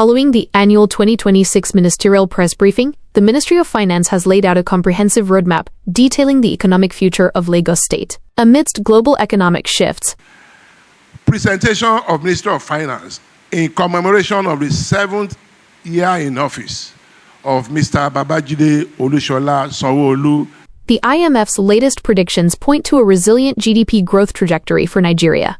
Following the annual 2026 ministerial press briefing, the Ministry of Finance has laid out a comprehensive roadmap detailing the economic future of Lagos State. Amidst global economic shifts, presentation of Minister of Finance in commemoration of the 7th year in office of Mr. Babajide Olusola Sanwo-Olu. The IMF's latest predictions point to a resilient GDP growth trajectory for Nigeria.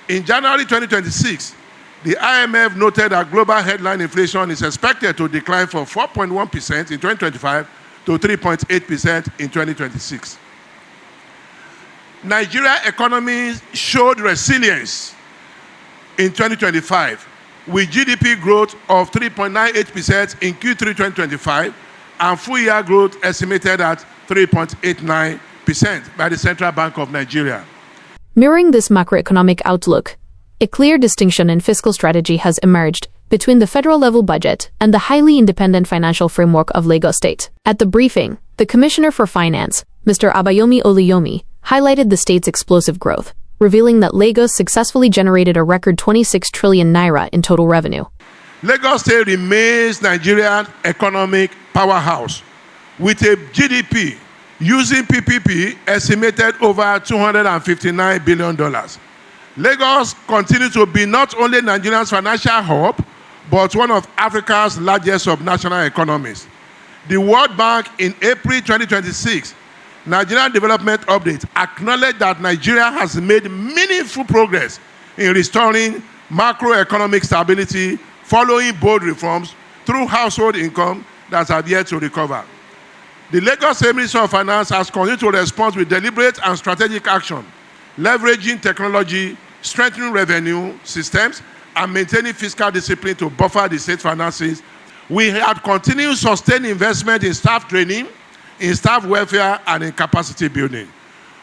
In January 2026, the IMF noted that global headline inflation is expected to decline from 4.1% in 2025 to 3.8% in 2026. Nigeria economy showed resilience in 2025 with GDP growth of 3.98% in Q3 2025 and full year growth estimated at 3.89% by the Central Bank of Nigeria. Mirroring this macroeconomic outlook, a clear distinction in fiscal strategy has emerged between the federal level budget and the highly independent financial framework of Lagos State. At the briefing, the Commissioner for Finance, Mr. Abayomi Oluyomi, highlighted the state's explosive growth, revealing that Lagos successfully generated a record 26 trillion naira in total revenue. Lagos State remains Nigeria's economic powerhouse with a GDP using PPP estimated over $259 billion. Lagos continues to be not only Nigeria's financial hub, but one of Africa's largest subnational economies. The World Bank in April 2026 Nigerian Development Update acknowledged that Nigeria has made meaningful progress in restoring macroeconomic stability following bold reforms through household income that have yet to recover. The Lagos State Ministry of Finance has continued to respond with deliberate and strategic action, leveraging technology, strengthening revenue systems, and maintaining fiscal discipline to buffer the state finances. We have continued sustained investment in staff training, in staff welfare, and in capacity building.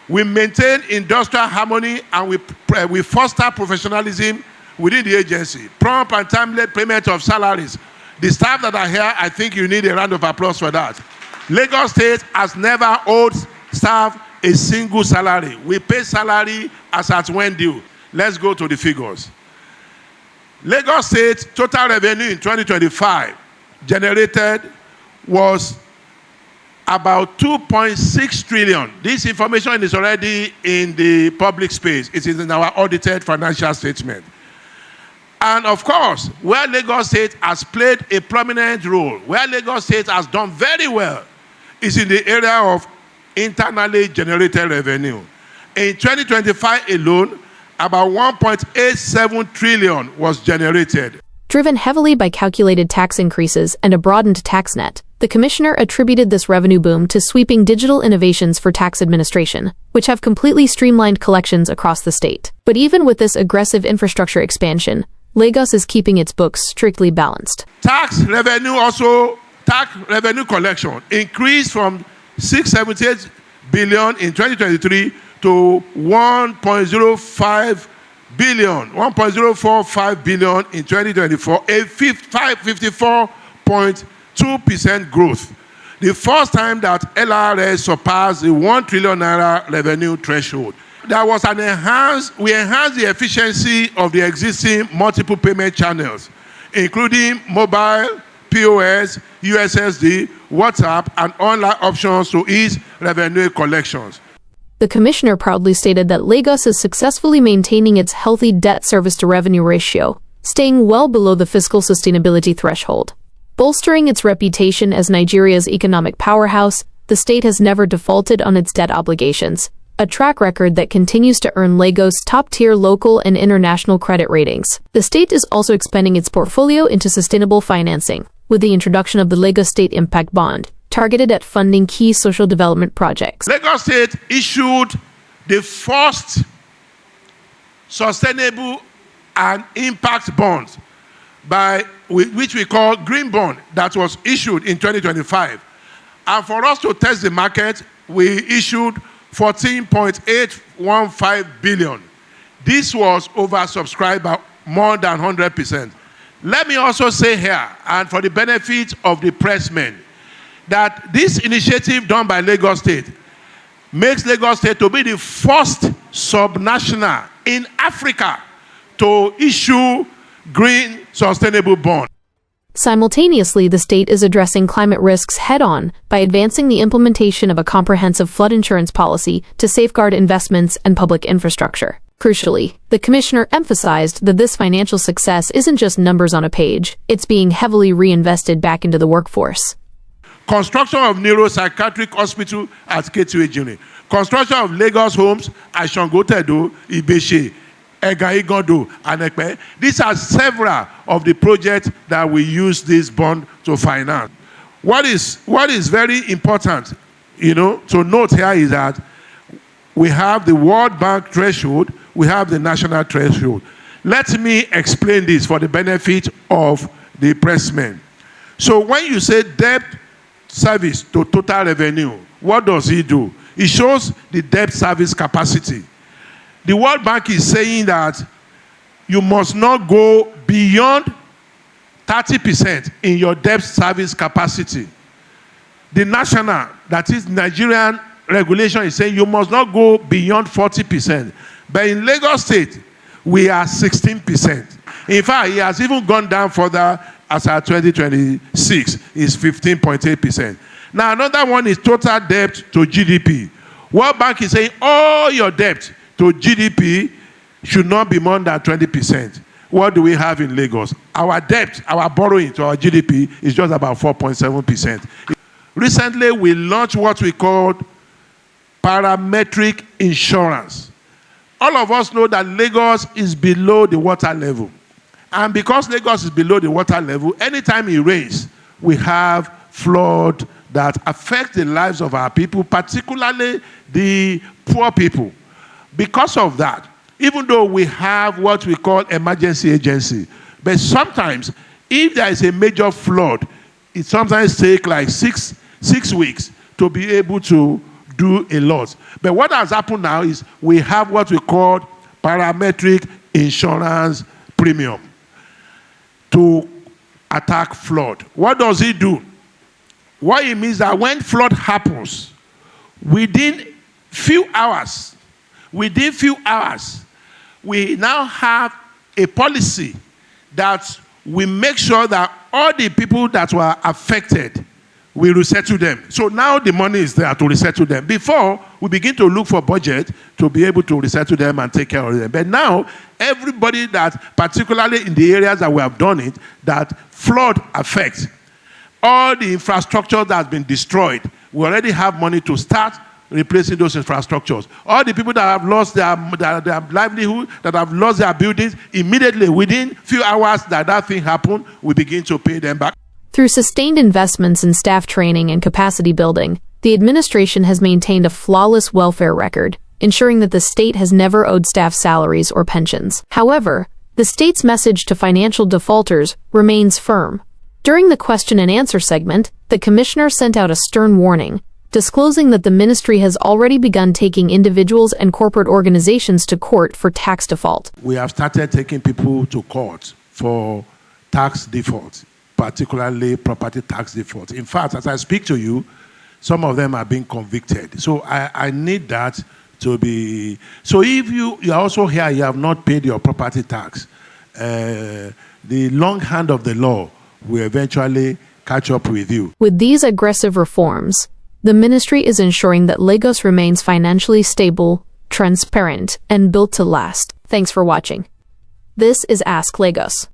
We maintain industrial harmony and we foster professionalism within the agency. Prompt and timely payment of salaries. The staff that are here, I think you need a round of applause for that. Lagos State has never owed staff a single salary. We pay salary as at when due. Let's go to the figures. Lagos State total revenue in 2025 generated was about 2.6 trillion. This information is already in the public space. It is in our audited financial statement. And of course, where Lagos State has played a prominent role, where Lagos State has done very well, is in the area of internally generated revenue. In 2025 alone, about 1.87 trillion was generated. Driven heavily by calculated tax increases and a broadened tax net, the commissioner attributed this revenue boom to sweeping digital innovations for tax administration, which have completely streamlined collections across the state. But even with this aggressive infrastructure expansion, Lagos is keeping its books strictly balanced. Tax revenue collection increased from 678 billion in 2023 to 1.05 billion, 1.045 billion in 2024, a 54.2% growth. The first time that LRS surpassed the 1 trillion naira revenue threshold. There was we enhanced the efficiency of the existing multiple payment channels, including mobile, POS, USSD, WhatsApp, and online options to ease revenue collections. The commissioner proudly stated that Lagos is successfully maintaining its healthy debt service to revenue ratio, staying well below the fiscal sustainability threshold. Bolstering its reputation as Nigeria's economic powerhouse, the state has never defaulted on its debt obligations, a track record that continues to earn Lagos top-tier local and international credit ratings. The state is also expanding its portfolio into sustainable financing, with the introduction of the Lagos State Impact Bond, targeted at funding key social development projects. Lagos State issued the first sustainable and impact bond, which we call Green Bond, that was issued in 2025. And for us to test the market, we issued 14.815 billion. This was oversubscribed by more than 100%. Let me also say here, and for the benefit of the pressmen, that this initiative done by Lagos State makes Lagos State to be the first subnational in Africa to issue green sustainable bond. Simultaneously, the state is addressing climate risks head-on by advancing the implementation of a comprehensive flood insurance policy to safeguard investments and public infrastructure. Crucially, the commissioner emphasized that this financial success isn't just numbers on a page, it's being heavily reinvested back into the workforce. Construction of neuropsychiatric hospital at K2 Juni. Construction of Lagos homes at Shangotedo, Ibeshe, Egaigodo, and Ekpe. These are several of the projects that we use this bond to finance. What is very important, to note here is that we have the World Bank threshold, we have the national threshold. Let me explain this for the benefit of the pressmen. So when you say debt service to total revenue, what does it do? It shows the debt service capacity. The World Bank is saying that you must not go beyond 30% in your debt service capacity. The national, that is Nigerian regulation, is saying you must not go beyond 40%. But in Lagos State, we are 16%. In fact, it has even gone down further as our 2026 is 15.8%. Now, another one is total debt to GDP. World Bank is saying all your debt to GDP should not be more than 20%. What do we have in Lagos? Our debt, our borrowing to our GDP is just about 4.7%. Recently, we launched what we called parametric insurance. All of us know that Lagos is below the water level. And because Lagos is below the water level, anytime it rains, we have flood that affect the lives of our people, particularly the poor people. Because of that, even though we have what we call emergency agency, but sometimes if there is a major flood, it sometimes takes like six weeks to be able to do a lot. But what has happened now is we have what we call parametric insurance premium to attack flood. What does it do? What it means that when flood happens, within few hours, we now have a policy that we make sure that all the people that were affected, we resettle them. So now the money is there to resettle them. Before, we begin to look for budget to be able to resettle them and take care of them. But now, everybody that, particularly in the areas that we have done it, that flood affects, all the infrastructure that has been destroyed, we already have money to start replacing those infrastructures. All the people that have lost their livelihood, that have lost their buildings, immediately, within few hours that thing happened, we begin to pay them back. Through sustained investments in staff training and capacity building, the administration has maintained a flawless welfare record, ensuring that the state has never owed staff salaries or pensions. However, the state's message to financial defaulters remains firm. During the question and answer segment, the commissioner sent out a stern warning, disclosing that the ministry has already begun taking individuals and corporate organizations to court for tax default. We have started taking people to court for tax default, particularly property tax default. In fact, as I speak to you, some of them are being convicted. So I need that to be... So if you are also here, you have not paid your property tax, the long hand of the law will eventually catch up with you. With these aggressive reforms, the ministry is ensuring that Lagos remains financially stable, transparent, and built to last. Thanks for watching. This is Ask Lagos.